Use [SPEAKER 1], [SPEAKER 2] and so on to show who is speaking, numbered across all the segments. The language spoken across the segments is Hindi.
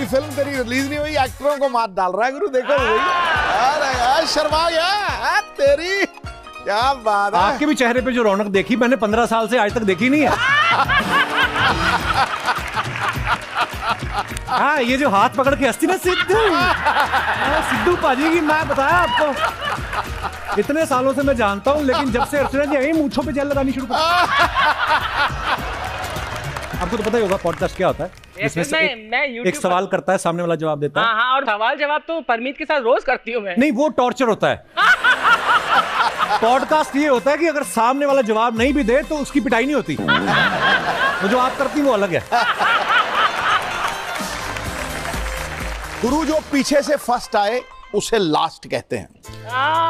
[SPEAKER 1] फिल्म तेरी रिलीज नहीं हुई, एक्टरों को मात डाल रहा है गुरु। देखो अरे यार शर्मा गया तेरी, क्या बात है।
[SPEAKER 2] आपके भी चेहरे पे जो रौनक देखी मैंने 15 साल से आज तक देखी नहीं है। हाँ, ये जो हाथ पकड़ के हंसती ना सिद्धू पाजी की, मैं बताया आपको इतने सालों से मैं जानता हूँ, लेकिन जब से अर्चना जी आई मूंछों पे जेल लगानी शुरू कर। आपको तो पता ही होगा पॉडकास्ट क्या होता है। इसमें से एक सवाल करता है, सामने वाला जवाब देता है।
[SPEAKER 3] हाँ, और सवाल जवाब तो परमीत के साथ रोज करती हूँ मैं।
[SPEAKER 2] नहीं, वो टॉर्चर होता है। पॉडकास्ट ये होता है कि अगर सामने वाला जवाब नहीं भी दे तो उसकी पिटाई नहीं होती। वो जो आप करती वो अलग है।
[SPEAKER 1] गुरु जो पीछे से फर्स्ट आए उसे लास्ट कहते हैं,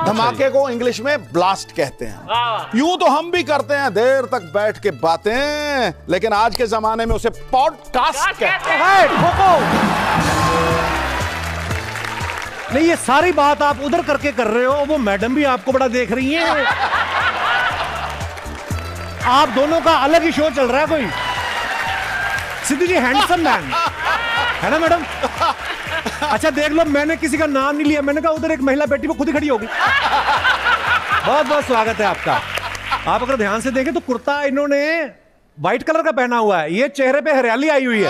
[SPEAKER 1] धमाके को इंग्लिश में ब्लास्ट कहते हैं। यूं तो हम भी करते हैं देर तक बैठ के बातें, लेकिन आज के जमाने में उसे पॉडकास्ट कहते हैं।
[SPEAKER 2] नहीं, ये सारी बात आप उधर करके कर रहे हो, वो मैडम भी आपको बड़ा देख रही हैं। आप दोनों का अलग ही शो चल रहा है कोई। सिद्धू जी हैंडसम मैन है ना मैडम? अच्छा देख लो, मैंने किसी का नाम नहीं लिया, मैंने कहा उधर एक महिला बेटी वो खुद ही खड़ी होगी। बहुत बहुत स्वागत है आपका। आप अगर ध्यान से देखें तो कुर्ता इन्होंने व्हाइट कलर का पहना हुआ है, ये चेहरे पे हरियाली आई हुई है।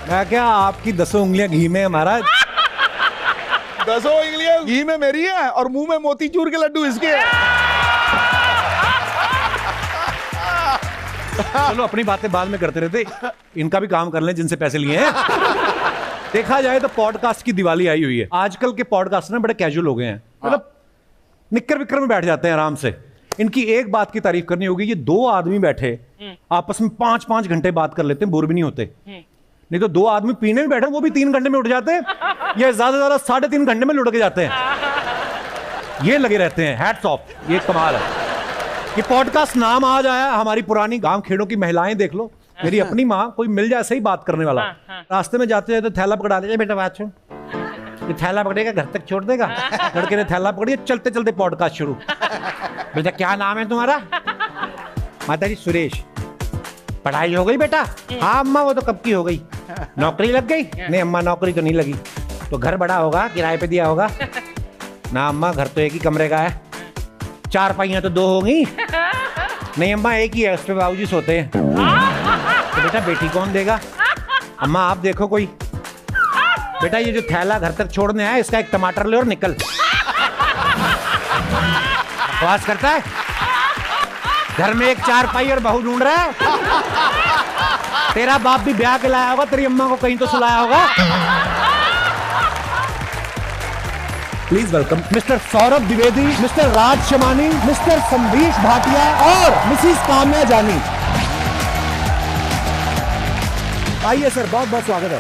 [SPEAKER 2] मैं क्या, आपकी 10 उंगलियां घी में है महाराज।
[SPEAKER 1] 10 उंगलियां घी में मेरी है और मुंह में मोतीचूर के लड्डू इसके हैं।
[SPEAKER 2] चलो अपनी बातें बाद में करते रहते, इनका भी काम कर लें जिनसे पैसे लिए हैं। देखा जाए तो पॉडकास्ट की दिवाली आई हुई है। आजकल के पॉडकास्ट ना बड़े कैजुअल हो गए हैं, मतलब निक्कर विक्कर में बैठ जाते हैं आराम से। इनकी एक बात की तारीफ करनी होगी, ये 2 आदमी बैठे आपस में 5-5 घंटे बात कर लेते हैं, बोर भी नहीं होते। नहीं तो 2 आदमी पीने में बैठे वो भी 3 घंटे में उठ जाते हैं, या ज्यादा 3.5 घंटे में लुढ़क के जाते हैं। ये लगे रहते हैं। हैट्स ऑफ, ये कमाल है कि पॉडकास्ट नाम आ जाया। हमारी पुरानी गांव खेड़ों की महिलाएं देख लो, मेरी अपनी माँ, कोई मिल जाए सही बात करने वाला, रास्ते में जाते जाते थैला पकड़ा दे, बेटा बात सुन, ये थैला पकड़ेगा घर तक छोड़ देगा। लड़के ने थैला पकड़ी, चलते चलते पॉडकास्ट शुरू। बेटा क्या नाम है तुम्हारा? माता जी सुरेश। पढ़ाई हो गई बेटा? हाँ अम्मा वो तो कब की हो गई। नौकरी लग गई? नहीं अम्मा नौकरी तो नहीं लगी। तो घर बड़ा होगा, किराए पे दिया होगा? ना अम्मा घर तो एक ही कमरे का है। 4 पाइयां तो 2 होंगी? नहीं अम्मा एक ही है, उस पे बाबूजी सोते हैं। तो बेटा बेटी कौन देगा? अम्मा आप देखो कोई। बेटा ये जो थैला घर तक छोड़ने आया, इसका एक टमाटर ले और निकल। बकवास करता है, घर में एक 4 पाई और बहू ढूंढ रहा है। तेरा बाप भी ब्याह के लाया होगा, तेरी अम्मा को कहीं तो सुलाया होगा। Please welcome mister Saurabh Dwivedi, mister Raj Shamani, mister Sandeesh Bhatia और मिसिस काम्या जानी। आइए सर, बहुत बहुत स्वागत है।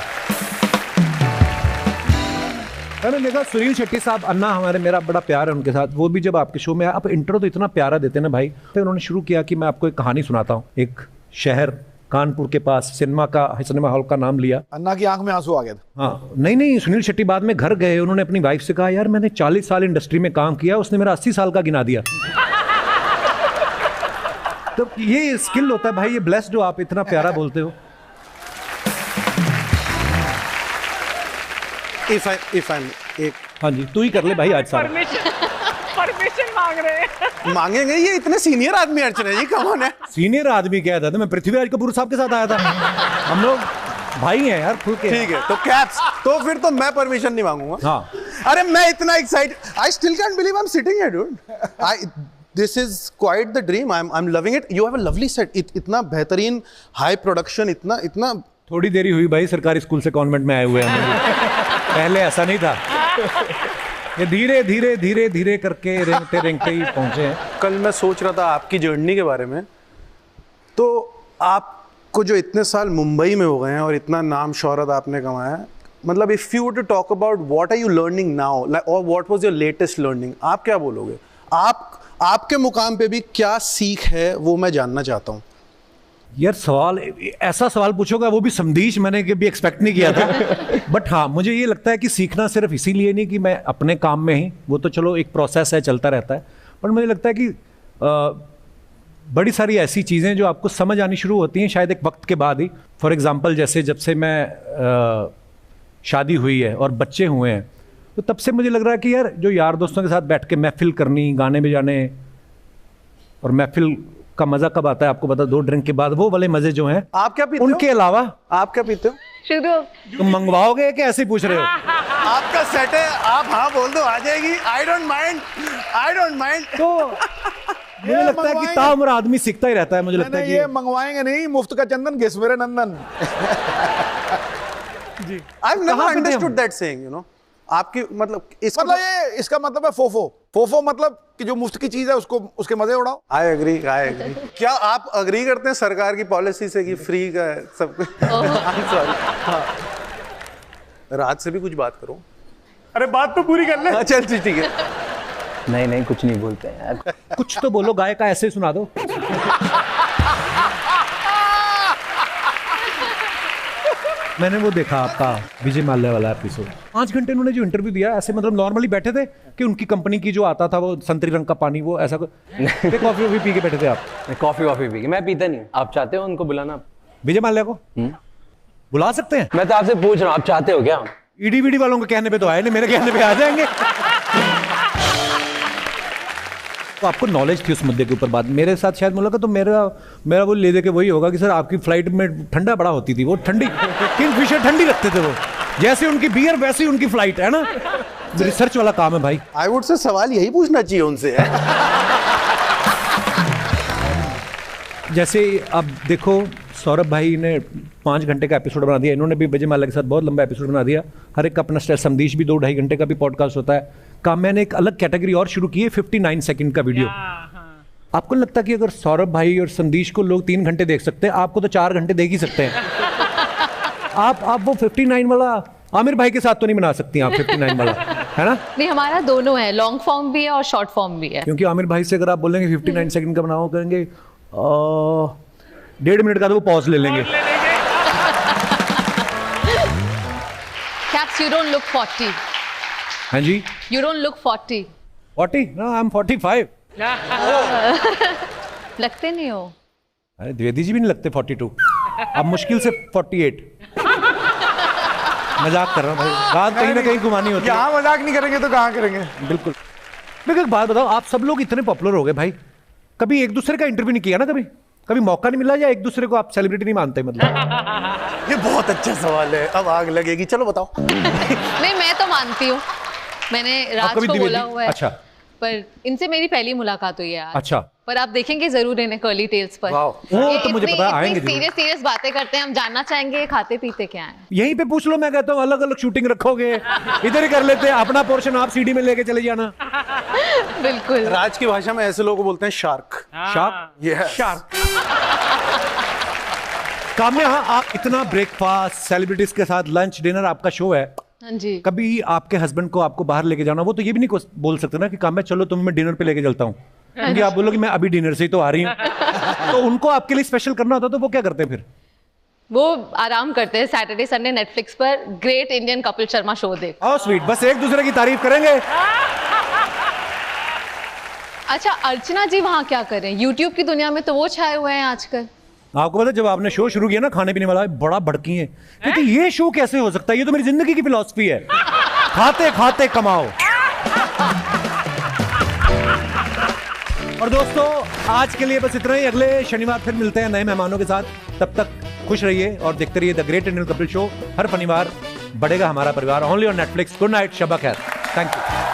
[SPEAKER 2] मैंने देखा सुनील शेट्टी साहब, अन्ना हमारे, मेरा बड़ा प्यार है उनके साथ। वो भी जब आपके शो में आप इंट्रो तो इतना प्यारा देते ना भाई, तो उन्होंने शुरू किया कि मैं आपको एक कहानी सुनाता हूँ। एक शहर कानपुर के पास सिनेमा हॉल का नाम लिया।
[SPEAKER 1] अन्ना की आंख में आंसू आ गया था।
[SPEAKER 2] हाँ नहीं, सुनील शेट्टी बाद में घर गए, उन्होंने अपनी वाइफ से कहा यार मैंने 40 साल इंडस्ट्री में काम किया, उसने मेरा 80 साल का गिना दिया। तो ये स्किल होता है भाई, ये ब्लेस्ड हो आप, इतना प्यारा बोलते हो। हाँ जी, तू ही कर ले भाई आज सारा।
[SPEAKER 3] परमिशन मांग रहे हैं।
[SPEAKER 4] मांगेंगे, ये इतने सीनियर आदमी अर्चना जी, कौन है?
[SPEAKER 2] सीनियर आदमी क्या था? मैं पृथ्वीराज कपूर साहब के साथ आया था। हम लोग भाई हैं यार, खुल के।
[SPEAKER 4] ठीक है, तो कैप्स, तो फिर तो मैं परमिशन नहीं मांगूंगा।
[SPEAKER 2] हाँ।
[SPEAKER 4] अरे मैं इतना excited, I still cantt believe I am sitting here dude. This is quite the dream, I am loving it. You have a lovely set, इतना बेहतरीन हाई प्रोडक्शन, इतना
[SPEAKER 2] थोड़ी देरी हुई भाई, सरकारी स्कूल से कॉन्वेंट में आए हुए हैं। पहले ऐसा नहीं था, ये धीरे धीरे धीरे धीरे करके रेंगते रेंगते ही पहुंचे हैं।
[SPEAKER 4] कल मैं सोच रहा था आपकी जर्नी के बारे में, तो आपको जो इतने साल मुंबई में हो गए हैं और इतना नाम शोहरत आपने कमाया है, मतलब if you to talk about what are you learning now और what was your latest learning, आप क्या बोलोगे? आपके मुकाम पे भी क्या सीख है वो मैं जानना चाहता हूँ।
[SPEAKER 2] यार सवाल, ऐसा सवाल पूछोगा वो भी संदेश मैंने कभी एक्सपेक्ट नहीं किया था। बट हाँ, मुझे ये लगता है कि सीखना सिर्फ इसीलिए नहीं कि मैं अपने काम में ही, वो तो चलो एक प्रोसेस है, चलता रहता है, पर मुझे लगता है कि बड़ी सारी ऐसी चीज़ें जो आपको समझ आनी शुरू होती हैं शायद एक वक्त के बाद ही। फॉर एग्जांपल जैसे जब से मैं शादी हुई है और बच्चे हुए हैं, तो तब से मुझे लग रहा है कि यार जो यार दोस्तों के साथ बैठ के महफिल करनी, गाने बजाने, और महफिल का मजा कब आता है आपको पता, 2 ड्रिंक के बाद, वो वाले मजे जो हैं।
[SPEAKER 4] आप क्या पीते हो?
[SPEAKER 2] उनके अलावा
[SPEAKER 4] आप क्या पीते हो?
[SPEAKER 3] शुरू
[SPEAKER 2] तुम मंगवाओगे कि ऐसे ही पूछ रहे हो?
[SPEAKER 4] आपका सेट है, आप हाँ बोल दो, आ जाएगी। I don't mind.
[SPEAKER 2] तो मुझे लगता है कि ताउम्र आदमी सीखता ही रहता है। मुझे लगता है कि
[SPEAKER 1] ये मंगवाएंगे नहीं, मुफ्त का चंदन घिस मेरे नंदन।
[SPEAKER 2] जी,
[SPEAKER 4] I've never
[SPEAKER 2] कहाँ पीते
[SPEAKER 4] understood
[SPEAKER 2] हम?
[SPEAKER 4] that saying, you know. आपकी मतलब
[SPEAKER 1] इसका मतलब है फोफो। फोफो मतलब कि जो मुफ्त की चीज है उसको, उसके मजे उड़ाओ।
[SPEAKER 4] I agree. क्या आप अग्री करते हैं सरकार की पॉलिसी से कि फ्री का है सब कुछ? सॉरी, राज से भी कुछ बात करो।
[SPEAKER 1] अरे बात तो पूरी कर ले।
[SPEAKER 4] चल ठीक है।
[SPEAKER 5] नहीं कुछ नहीं बोलते हैं यार।
[SPEAKER 2] कुछ तो बोलो, गाय का ऐसे ही सुना दो। मैंने वो देखा आपका विजय माल्या वाला एपिसोड, 5 घंटे उन्होंने जो इंटरव्यू दिया, ऐसे मतलब नॉर्मली बैठे थे कि उनकी कंपनी की जो आता था वो संतरी रंग का पानी, वो ऐसा कॉफी पी के बैठे थे आप?
[SPEAKER 5] कॉफी पी के। मैं पीता नहीं। आप चाहते हो उनको बुलाना?
[SPEAKER 2] विजय माल्या को बुला सकते हैं?
[SPEAKER 5] मैं तो आपसे पूछ रहा हूँ, आप चाहते हो क्या?
[SPEAKER 2] ईडी वीडी वालों के कहने पे तो आए नहीं, मेरे कहने पे आ जाएंगे। तो आपको नॉलेज थी उस मुद्दे के ऊपर। बात मेरे साथ शायद मुलाकात तो मेरा वो ले दे के वही होगा कि सर आपकी फ्लाइट में ठंडा बड़ा होती थी, वो ठंडी किंगफिशर ठंडी रखते थे वो, जैसे उनकी बियर वैसे ही उनकी फ्लाइट है ना। रिसर्च वाला काम है भाई।
[SPEAKER 4] आई वुड से सवाल यही पूछना चाहिए उनसे।
[SPEAKER 2] जैसे अब देखो, सौरभ भाई ने 5 घंटे का एपिसोड बना दिया, इन्होंने भी विजय माल्या के साथ बहुत लंबा एपिसोड बना दिया। हर एक का अपना स्टाइल। संदेश भी 2-2.5 घंटे का भी पॉडकास्ट होता है। काम मैंने एक अलग कैटेगरी और शुरू की है, 59 सेकंड का वीडियो। आपको लगता है कि अगर सौरभ भाई और संदेश को लोग 3 घंटे देख सकते हैं, आपको तो 4 घंटे देख ही सकते हैं। आप वो 59 वाला आमिर भाई के साथ तो नहीं बना सकती आप, 59 वाला, है ना?
[SPEAKER 6] नहीं, हमारा दोनों है, लॉन्ग फॉर्म भी है और शॉर्ट फॉर्म भी है।
[SPEAKER 2] क्योंकि आमिर भाई से अगर आप बोलेंगे 59 सेकंड का बनाओ, करेंगे 1.5 मिनट का, तो वो पॉज ले लेंगे।
[SPEAKER 6] Caps, you don't look 40.
[SPEAKER 2] हाँ जी,
[SPEAKER 6] You don't look 40.
[SPEAKER 2] 40? No, I'm 45.
[SPEAKER 6] लगते नहीं हो।
[SPEAKER 2] अरे द्विवेदी जी भी नहीं लगते 42। अब मुश्किल से 48। मजाक कर रहा हूँ भाई, बात कहीं ना कहीं घुमानी होती है।
[SPEAKER 4] यहाँ मजाक नहीं करेंगे तो कहाँ करेंगे?
[SPEAKER 2] बिल्कुल। मैं एक बात बताओ, आप सब लोग इतने पॉपुलर हो गए भाई, कभी एक दूसरे का इंटरव्यू नहीं किया ना? कभी मौका नहीं मिला, या एक दूसरे को आप सेलिब्रिटी नहीं मानते? मतलब
[SPEAKER 4] ये बहुत अच्छा सवाल है, अब आग लगेगी। चलो बताओ।
[SPEAKER 6] नहीं, मैं तो मानती हूँ, मैंने राज
[SPEAKER 2] कभी
[SPEAKER 6] को बोला
[SPEAKER 2] द्विवेदी?
[SPEAKER 6] हुआ है।
[SPEAKER 2] अच्छा।
[SPEAKER 6] पर इनसे मेरी पहली मुलाकात हुई है आज।
[SPEAKER 2] अच्छा।
[SPEAKER 6] पर आप देखेंगे जरूर इन्हें कर्ली टेल्स पर।
[SPEAKER 2] वो तो मुझे पता है, आएंगे जरूर।
[SPEAKER 6] सीरियस बातें करते हैं, हम जानना चाहेंगे ये खाते पीते क्या है।
[SPEAKER 2] यहीं पे पूछ लो, मैं कहता हूँ अलग अलग शूटिंग रखोगे, इधर ही कर लेते हैं, अपना पोर्शन आप सीडी में लेके चले जाना।
[SPEAKER 6] बिल्कुल।
[SPEAKER 4] राज की भाषा में ऐसे लोगों को बोलते हैं शार्क।
[SPEAKER 2] शार्क?
[SPEAKER 4] ये
[SPEAKER 2] शार्क। काम्या, आप इतना ब्रेकफास्ट, सेलिब्रिटीज के साथ लंच डिनर, आपका शो है,
[SPEAKER 6] हाँ जी।
[SPEAKER 2] कभी आपके हस्बैंड को आपको बाहर लेके जाना, वो तो ये भी नहीं बोल सकते ना कि काम्या चलो तुम्हें मैं डिनर पे लेके चलता हूँ, क्योंकि आप बोलो कि मैं अभी डिनर से ही तो आ रही हूँ। तो उनको आपके लिए स्पेशल करना होता तो वो क्या करते हैं फिर?
[SPEAKER 6] वो आराम करते हैं सैटरडे संडे नेटफ्लिक्स पर great Indian Kapil Sharma show देख।
[SPEAKER 2] ओह स्वीट, बस एक दूसरे की तारीफ करेंगे।
[SPEAKER 6] अच्छा, अर्चना जी वहाँ क्या करें? यूट्यूब की दुनिया में तो वो छाए हुए हैं आजकल।
[SPEAKER 2] आपको पता है जब आपने शो शुरू किया ना खाने पीने वाला, बड़ा भड़की है क्योंकि ये शो कैसे हो सकता है, ये तो मेरी जिंदगी की फिलॉसफी है, खाते खाते कमाओ। और दोस्तों आज के लिए बस इतना ही, अगले शनिवार फिर मिलते हैं नए मेहमानों के साथ। तब तक खुश रहिए और देखते रहिए the great Indian Kapil show. हर शनिवार बढ़ेगा हमारा परिवार, only on Netflix. Good night, शब्बा खैर, थैंक यू।